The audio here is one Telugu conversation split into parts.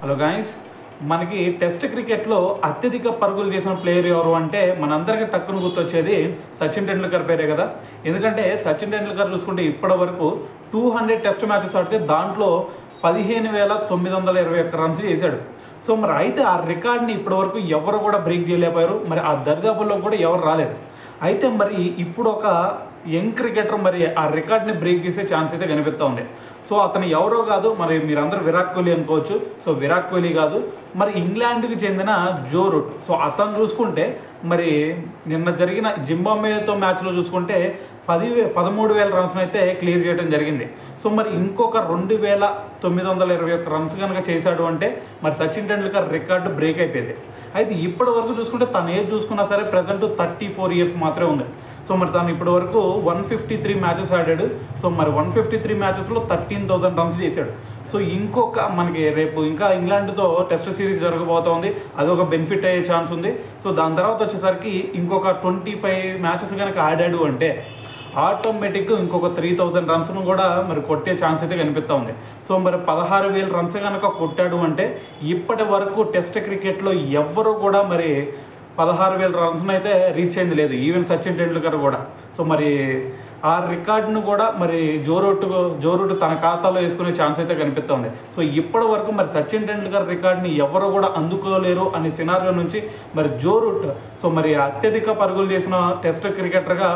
హలో గాయ్స్, మనకి టెస్ట్ క్రికెట్లో అత్యధిక పరుగులు చేసిన ప్లేయర్ ఎవరు అంటే మనందరికీ టక్కును గుర్తొచ్చేది సచిన్ టెండూల్కర్ పేరే కదా. ఎందుకంటే సచిన్ టెండూల్కర్ చూసుకుంటే ఇప్పటి వరకు 200 టెస్ట్ మ్యాచెస్ ఆడితే దాంట్లో 15,921 రన్స్ చేశాడు. సో మరి అయితే ఆ రికార్డ్ని ఇప్పటివరకు ఎవరు కూడా బ్రేక్ చేయలేకపోయారు. మరి ఆ దరిదాపుల్లో కూడా ఎవరు రాలేదు. అయితే మరి ఇప్పుడు ఒక యంగ్ క్రికెటర్ మరి ఆ రికార్డ్ని బ్రేక్ చేసే ఛాన్స్ అయితే కనిపిస్తూ ఉంది. సో అతను ఎవరో కాదు, మరి మీరందరూ విరాట్ కోహ్లీ అనుకోవచ్చు. సో విరాట్ కోహ్లీ కాదు, మరి ఇంగ్లాండ్కి చెందిన జో రూట్. సో అతను చూసుకుంటే మరి నిన్న జరిగిన జింబాబ్వేతో మ్యాచ్లో చూసుకుంటే 13,000 రన్స్ అయితే క్లియర్ చేయడం జరిగింది. సో మరి ఇంకొక 2,921 రన్స్ కనుక చేశాడు అంటే మరి సచిన్ టెండూల్కర్ రికార్డు బ్రేక్ అయిపోయింది. అయితే ఇప్పటి వరకు చూసుకుంటే తన ఏజ్ చూసుకున్నా సరే ప్రజెంట్ 34 ఇయర్స్ మాత్రమే ఉంది. సో మరి తను ఇప్పటి వరకు 153 మ్యాచెస్ ఆడాడు. సో మరి 153 మ్యాచెస్లో 13,000 రన్స్ చేశాడు. సో ఇంకొక మనకి రేపు ఇంకా ఇంగ్లాండ్తో టెస్ట్ సిరీస్ జరగబోతోంది, అదొక బెనిఫిట్ అయ్యే ఛాన్స్ ఉంది. సో దాని తర్వాత వచ్చేసరికి ఇంకొక 25 మ్యాచెస్ కనుక ఆడాడు అంటే ఆటోమేటిక్గా ఇంకొక 3,000 రన్స్ను కూడా మరి కొట్టే ఛాన్స్ అయితే కనిపిస్తూ ఉంది. సో మరి 16,000 రన్స్ కనుక కొట్టాడు అంటే ఇప్పటి వరకు టెస్ట్ క్రికెట్లో ఎవ్వరూ కూడా మరి 16,000 రన్స్ను అయితే రీచ్ అయింది లేదు, ఈవెన్ సచిన్ టెండూల్కర్ కూడా. సో మరి ఆ రికార్డును కూడా మరి జో రూట్ తన ఖాతాలో వేసుకునే ఛాన్స్ అయితే కనిపిస్తోంది. సో ఇప్పటి వరకు మరి సచిన్ టెండూల్కర్ రికార్డుని ఎవరు కూడా అందుకోలేరు అనే సినారియో నుంచి మరి జో రూట్ సో మరి అత్యధిక పరుగులు చేసిన టెస్ట్ క్రికెటర్గా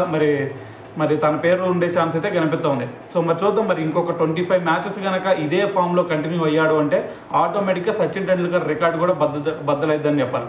మరి తన పేరు ఉండే ఛాన్స్ అయితే కనిపిస్తోంది. సో మరి చూద్దాం, మరి ఇంకొక 25 మ్యాచెస్ కనుక ఇదే ఫామ్లో కంటిన్యూ అయ్యాడు అంటే ఆటోమేటిక్గా సచిన్ టెండూల్కర్ రికార్డు కూడా బద్దలైద్దని చెప్పాలి.